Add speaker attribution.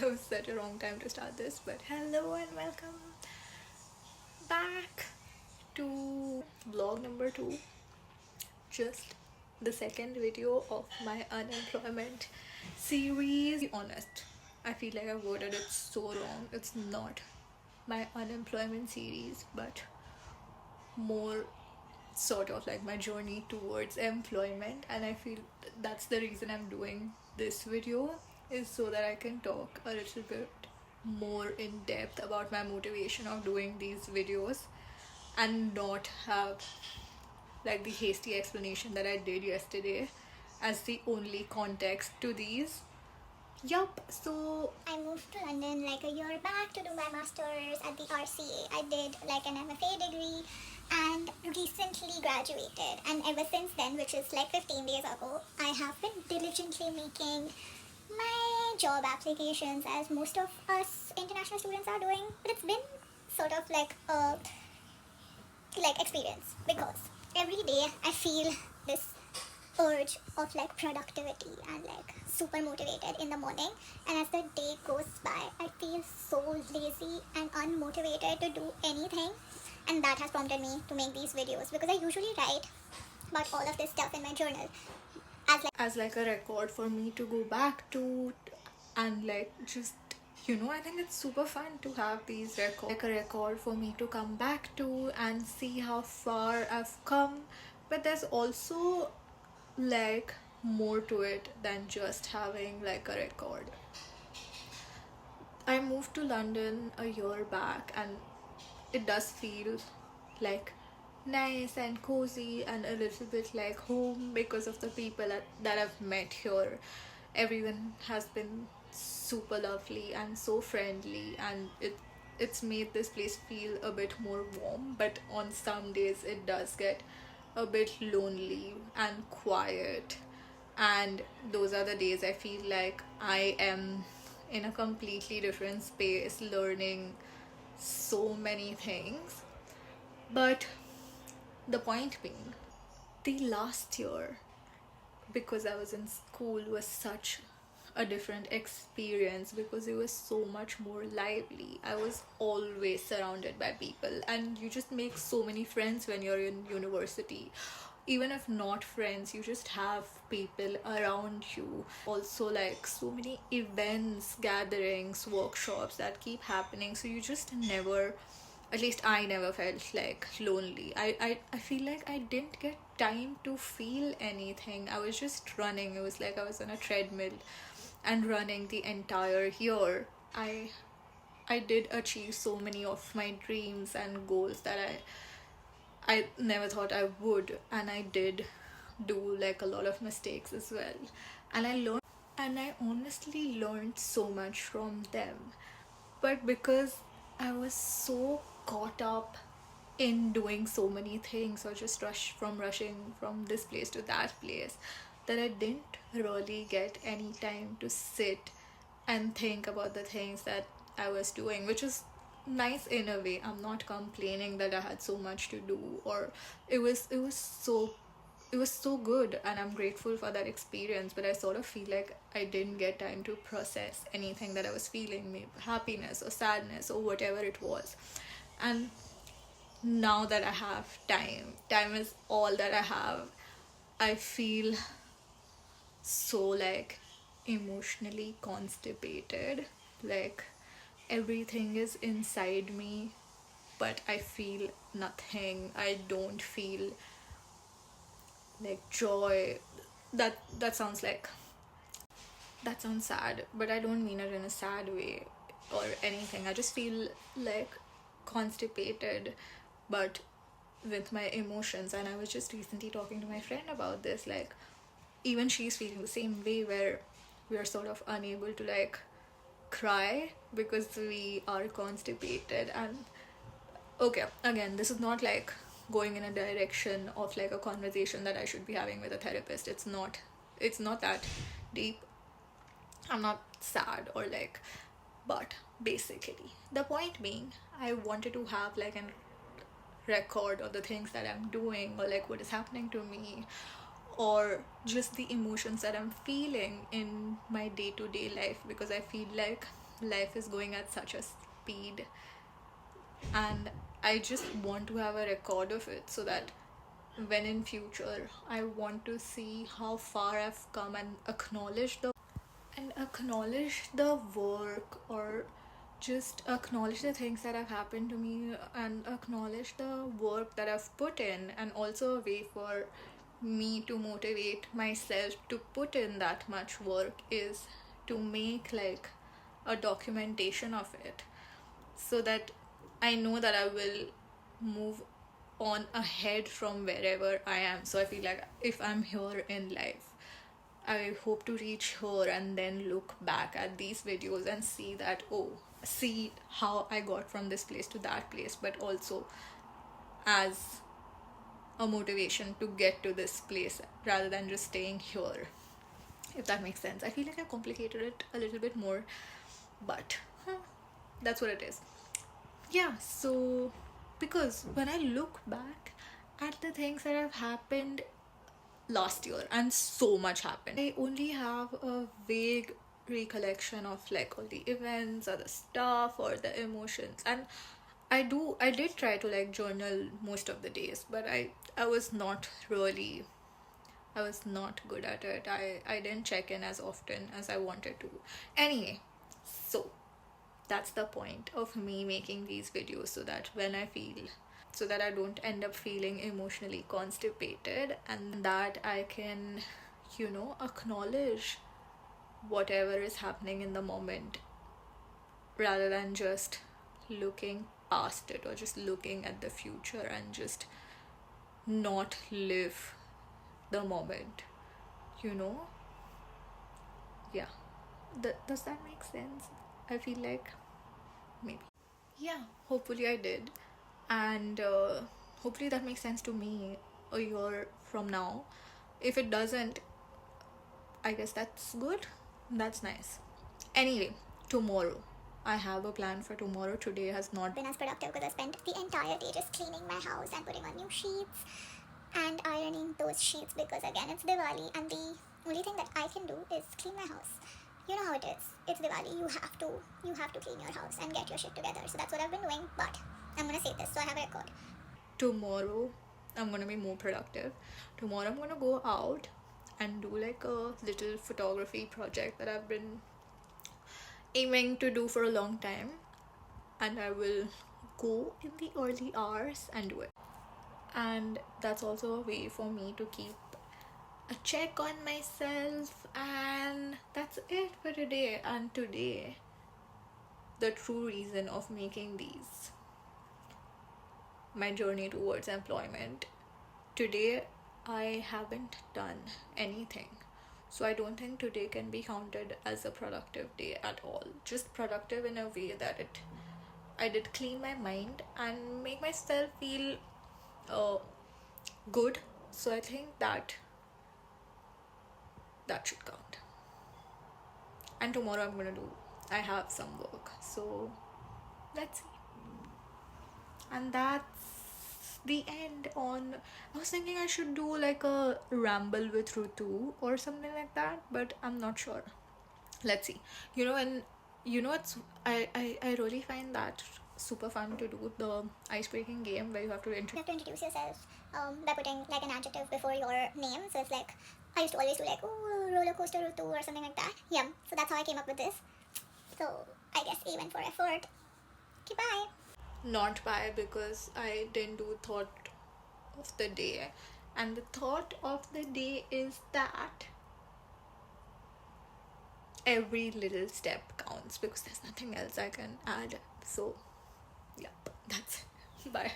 Speaker 1: that was such a wrong time to start this, but hello and welcome back to vlog number 2. Just the second video of my unemployment series. To be honest, I feel like I worded it so wrong. It's not my unemployment series, but more sort of like my journey towards employment, and I feel that's the reason I'm doing this video, is so that I can talk a little bit more in depth about my motivation of doing these videos and not have like the hasty explanation that I did yesterday as the only context to these. Yup, so
Speaker 2: I moved to London like a year back to do my master's at the RCA. I did like an MFA degree and recently graduated, and ever since then, which is like 15 days ago, I have been diligently making my job applications as most of us international students are doing. But it's been sort of like a experience, because every day I feel this urge of like productivity and like super motivated in the morning, and as the day goes by I feel so lazy and unmotivated to do anything, and that has prompted me to make these videos, because I usually write about all of this stuff in my journal
Speaker 1: as like a record for me to go back to, and like just, I think it's super fun to have these records, like a record for me to come back to and see how far I've come. But there's also like more to it than just having like a record. I moved to London a year back, and it does feel like nice and cozy and a little bit like home because of the people that I've met here. Everyone has been super lovely and so friendly, and it's made this place feel a bit more warm. But on some days it does get a bit lonely and quiet, and those are the days I feel like I am in a completely different space learning so many things. But the point being, the last year, because I was in school, was such a different experience because it was so much more lively. I was always surrounded by people, and you just make so many friends when you're in university. Even if not friends, you just have people around you. Also, like so many events, gatherings, workshops that keep happening, so you just never, at least I never felt like lonely. I feel like I didn't get time to feel anything. I was just running. It was like I was on a treadmill and running the entire year. I did achieve so many of my dreams and goals that I never thought I would, and I did do like a lot of mistakes as well. And I honestly learned so much from them. But because I was so caught up in doing so many things, or just rushing from this place to that place, that I didn't really get any time to sit and think about the things that I was doing, which is nice in a way. I'm not complaining that I had so much to do, or it was so good, and I'm grateful for that experience. But I sort of feel like I didn't get time to process anything that I was feeling, maybe happiness or sadness or whatever it was. And now that I have time is all that I have. I feel so like emotionally constipated, like everything is inside me, but I feel nothing. I don't feel like joy. That sounds like, that sounds sad, but I don't mean it in a sad way or anything. I just feel like constipated, but with my emotions. And I was just recently talking to my friend about this, like even she's feeling the same way, where we are sort of unable to like cry because we are constipated. And okay, again, this is not like going in a direction of like a conversation that I should be having with a therapist. It's not that deep. I'm not sad or like, but basically the point being, I wanted to have like a record of the things that I'm doing, or like what is happening to me, or just the emotions that I'm feeling in my day-to-day life, because I feel like life is going at such a speed, and I just want to have a record of it, so that when in future I want to see how far I've come, and acknowledge the work, or just acknowledge the things that have happened to me, and acknowledge the work that I've put in. And also a way for me to motivate myself to put in that much work is to make like a documentation of it, so that I know that I will move on ahead from wherever I am. So I feel like if I'm here in life, I hope to reach here and then look back at these videos and see that, oh, see how I got from this place to that place, but also as a motivation to get to this place rather than just staying here, if that makes sense. I feel like I complicated it a little bit more, but that's what it is. Yeah, so because when I look back at the things that have happened last year, and so much happened, I only have a vague recollection of like all the events or the stuff or the emotions. And I did try to like journal most of the days, but I was not really, I was not good at it. I didn't check in as often as I wanted to. Anyway, so that's the point of me making these videos, so that when I feel, so that I don't end up feeling emotionally constipated, and that I can, acknowledge whatever is happening in the moment, rather than just looking past it or just looking at the future and just not live the moment, you know? Yeah. Does that make sense? I feel like maybe. Yeah, hopefully I did. And hopefully that makes sense to me a year from now. If it doesn't, I guess that's good. That's nice. Anyway, tomorrow. I have a plan for tomorrow. Today has not
Speaker 2: Been as productive because I spent the entire day just cleaning my house and putting on new sheets and ironing those sheets, because again it's Diwali and the only thing that I can do is clean my house. You know how it is. It's Diwali. You have to clean your house and get your shit together. So that's what I've been doing. But I'm gonna say this so I have a record.
Speaker 1: tomorrow. I'm gonna be more productive. Tomorrow I'm gonna go out and do like a little photography project that I've been aiming to do for a long time, and I will go in the early hours and do it. And that's also a way for me to keep a check on myself. And that's it for today. And today, the true reason of making these, my journey towards employment, today I haven't done anything. So I don't think today can be counted as a productive day at all. Just productive in a way that I did clean my mind and make myself feel good. So I think that should count. And tomorrow I have some work. So let's see. And that's the end on. I was thinking I should do like a ramble with Rutu or something like that, but I'm not sure. Let's see. And it's I really find that super fun to do the ice breaking game where you have to
Speaker 2: You have to introduce yourself by putting like an adjective before your name. So it's like, I used to always do like, oh, roller coaster Rutu or something like that. Yeah, so that's how I came up with this. So I guess A went for effort. Okay, bye.
Speaker 1: not by, because I didn't do thought of the day. And the thought of the day is that every little step counts, because there's nothing else I can add. So, yeah, that's it. Bye.